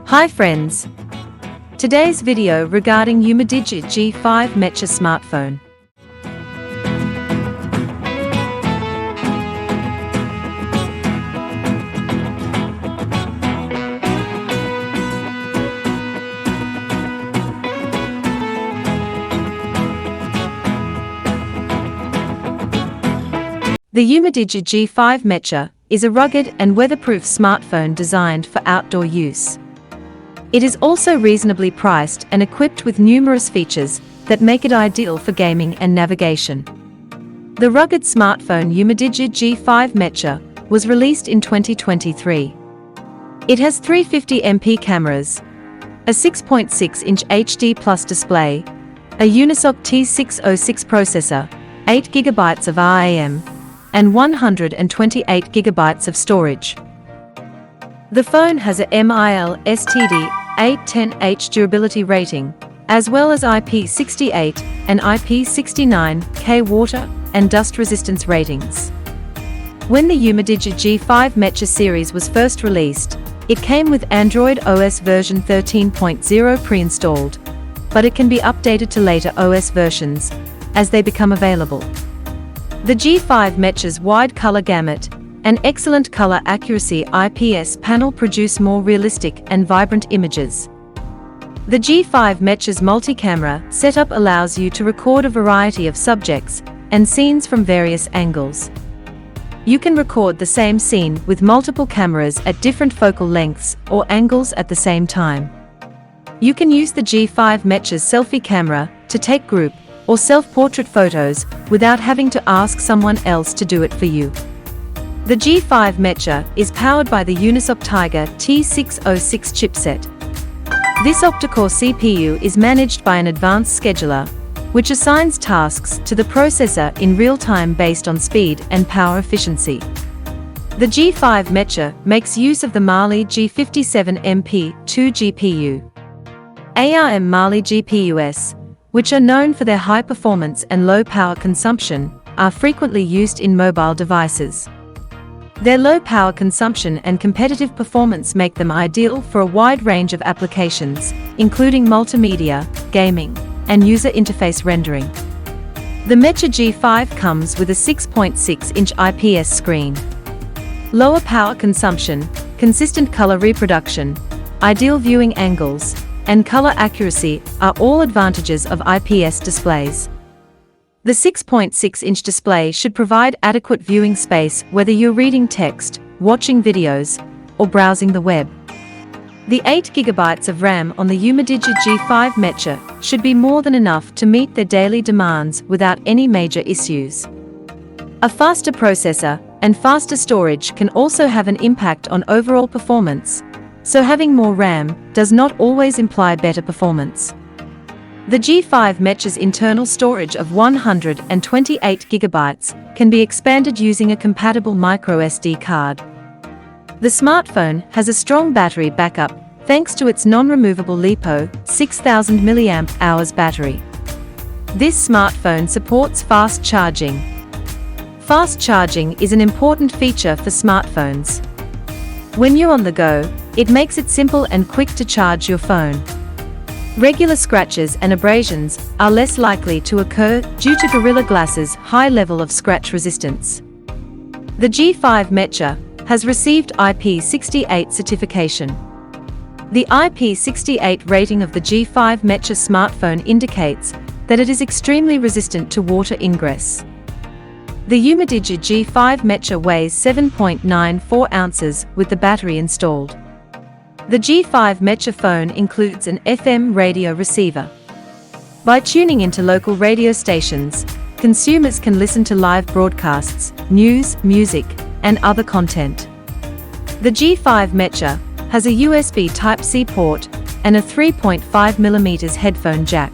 Hi friends! Today's video regarding UMIDIGI G5 Mecha smartphone. The UMIDIGI G5 Mecha is a rugged and weatherproof smartphone designed for outdoor use. It is also reasonably priced and equipped with numerous features that make it ideal for gaming and navigation. The rugged smartphone UMIDIGI G5 Mecha was released in 2023. It has 350MP cameras, a 6.6-inch HD+ display, a Unisoc T606 processor, 8GB of RAM, and 128GB of storage. The phone has a MIL/STD810H durability rating, as well as IP68 and IP69K water and dust resistance ratings. When the UMIDIGI G5 Mecha series was first released, it came with Android OS version 13.0 pre-installed, but it can be updated to later OS versions as they become available. The G5 Mecha's wide color gamut and excellent color accuracy IPS panel produce more realistic and vibrant images. The G5 Mecha's multi-camera setup allows you to record a variety of subjects and scenes from various angles. You can record the same scene with multiple cameras at different focal lengths or angles at the same time. You can use the G5 Mecha's selfie camera to take group or self-portrait photos without having to ask someone else to do it for you. The G5 Mecha is powered by the Unisoc T606 chipset. This octa-core CPU is managed by an advanced scheduler, which assigns tasks to the processor in real time based on speed and power efficiency. The G5 Mecha makes use of the Mali G57MP2 GPU. ARM Mali GPUs, which are known for their high performance and low power consumption, are frequently used in mobile devices. Their low power consumption and competitive performance make them ideal for a wide range of applications, including multimedia, gaming, and user interface rendering. The Mecha G5 comes with a 6.6-inch IPS screen. Lower power consumption, consistent color reproduction, ideal viewing angles, and color accuracy are all advantages of IPS displays. The 6.6-inch display should provide adequate viewing space whether you're reading text, watching videos, or browsing the web. The 8GB of RAM on the UMIDIGI G5 Mecha should be more than enough to meet their daily demands without any major issues. A faster processor and faster storage can also have an impact on overall performance, so having more RAM does not always imply better performance. The G5 Mecha's internal storage of 128GB can be expanded using a compatible microSD card. The smartphone has a strong battery backup thanks to its non-removable LiPo 6000 mAh battery. This smartphone supports fast charging. Fast charging is an important feature for smartphones. When you're on the go, it makes it simple and quick to charge your phone. Regular scratches and abrasions are less likely to occur due to Gorilla Glass's high level of scratch resistance. The G5 Mecha has received IP68 certification. The IP68 rating of the G5 Mecha smartphone indicates that it is extremely resistant to water ingress. The UMIDIGI G5 Mecha weighs 7.94 ounces with the battery installed. The G5 Mecha phone includes an FM radio receiver. By tuning into local radio stations, consumers can listen to live broadcasts, news, music, and other content. The G5 Mecha has a USB Type-C port and a 3.5mm headphone jack.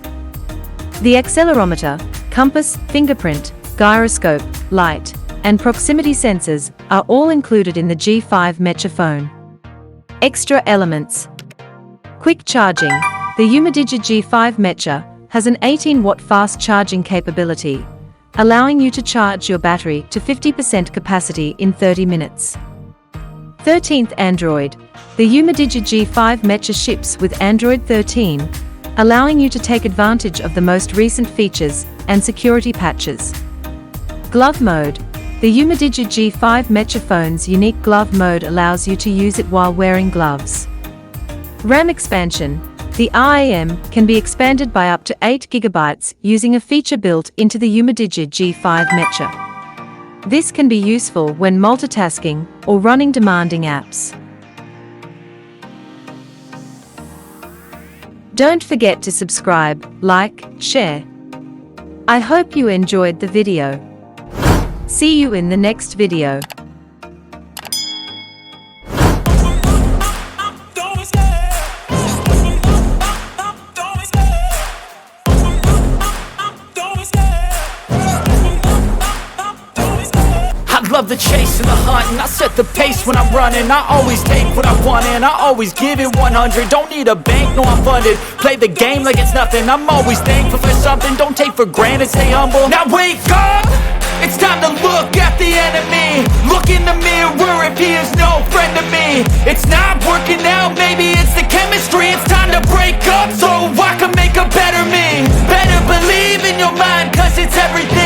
The accelerometer, compass, fingerprint, gyroscope, light, and proximity sensors are all included in the G5 Mecha phone. Extra elements. Quick charging. The UMIDIGI G5 Mecha has an 18-watt fast charging capability, allowing you to charge your battery to 50% capacity in 30 minutes. 13th Android. The UMIDIGI G5 Mecha ships with Android 13, allowing you to take advantage of the most recent features and security patches. Glove mode. The UMIDIGI G5 Mecha phone's unique glove mode allows you to use it while wearing gloves. RAM expansion. The RAM can be expanded by up to 8 GB using a feature built into the UMIDIGI G5 Mecha. This can be useful when multitasking or running demanding apps. Don't forget to subscribe, like, share. I hope you enjoyed the video. See you in the next video. I love the chase and the hunt, and I set the pace when I'm running. I always take what I want and I always give it 100. Don't need a bank, no I'm funded. Play the game like it's nothing. I'm always thankful for something. Don't take for granted, stay humble. Now wake up! It's time to look at the enemy. Look in the mirror if he is no friend to me. It's not working out, maybe it's the chemistry. It's time to break up so I can make a better me. Better believe in your mind, cause it's everything.